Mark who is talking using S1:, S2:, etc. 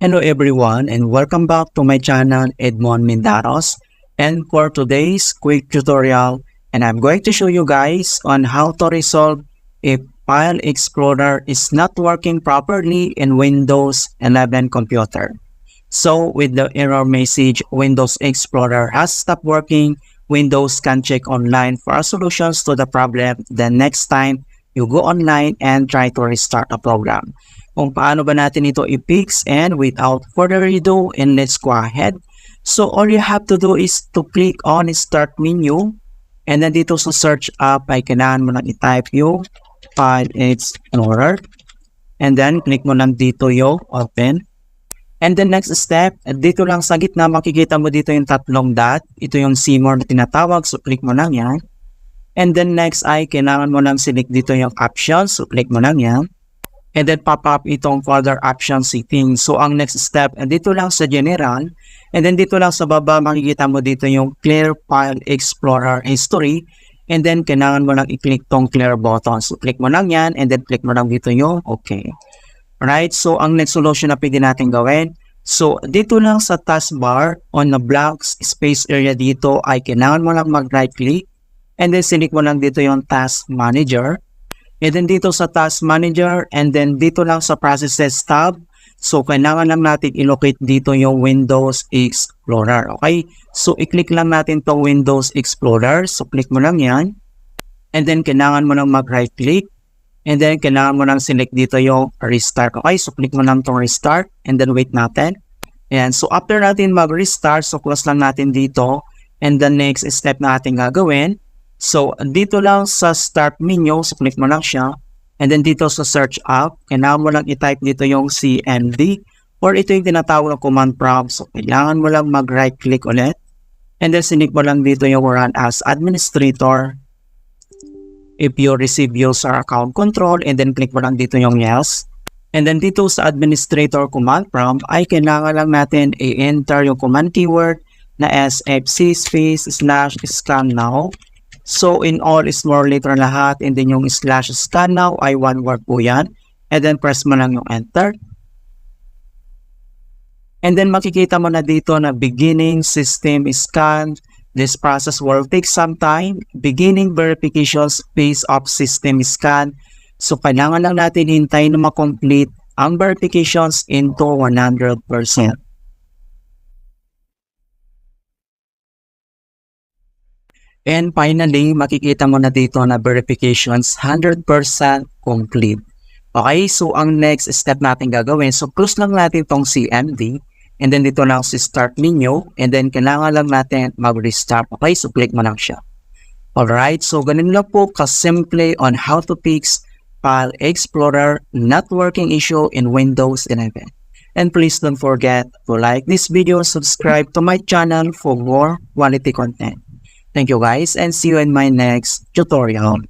S1: Hello everyone and welcome back to my channel Edmund Mindaros, and for today's quick tutorial, and I'm going to show you guys on how to resolve if File Explorer is not working properly in Windows 11 computer. So with the error message Windows Explorer has stopped working, Windows can check online for solutions to the problem the next time you go online and try to restart a program. Kung paano ba natin ito i-fix, and without further ado, and let's go ahead. So all you have to do is to click on Start menu, and then dito sa search up ay kailangan mo lang i-type yung File Explorer, and then click mo lang dito yung Open. And then next step, dito lang sa gitna makikita mo dito yung tatlong dot, ito yung CMOR na tinatawag, so click mo lang yan. And then next ay kailangan mo lang select dito yung options, so click mo lang yan. And then pop up itong further option setting. So ang next step, dito lang sa general, and then dito lang sa baba makikita mo dito yung clear file explorer history, and then kailangan mo lang i-click tong clear button. So click mo lang yan, and then click mo lang dito yung okay. Alright, so ang next solution na pwede natin gawin, so dito lang sa taskbar on the blank space area dito ay kailangan mo lang mag right click, and then select mo lang dito yung task manager. And then dito sa Task Manager, and then dito lang sa Processes tab, so kailangan lang natin i-locate dito yung Windows Explorer, okay? So i-click lang natin tong Windows Explorer, so click mo lang yan, and then kailangan mo lang mag-right click, and then kailangan mo lang select dito yung Restart, okay? So click mo lang tong Restart, and then wait natin. And so after natin mag-restart, so close lang natin dito, and the next step natin gagawin, so, dito lang sa start menu, so click mo lang siya. And then dito sa search up, kailangan mo lang i-type dito yung CMD, or ito yung tinatawag na command prompt. So, kailangan mo lang mag-right click ulit. And then select mo lang dito yung run as administrator. If you receive user account control, and then click mo lang dito yung yes. And then dito sa administrator command prompt, ay kailangan lang natin i-enter yung command keyword na sfc /scan now. So, in all small letter lahat, and then yung /scan now ay one word po yan. And then press mo lang yung enter. And then makikita mo na dito na beginning system scan. This process will take some time. Beginning verification phase of system scan. So, kailangan lang natin hintayin na ma-complete ang verifications into 100%. And finally, makikita mo na dito na verifications 100% complete. Okay, so ang next step natin gagawin, so close lang natin tong CMD, and then dito lang si start menu, and then kailangan lang natin mag-restart. Okay, so click mo lang siya. Alright, so ganun lang po kasimple on how to fix File Explorer not working issue in Windows 11. And please don't forget to like this video, subscribe to my channel for more quality content. Thank you guys, and see you in my next tutorial.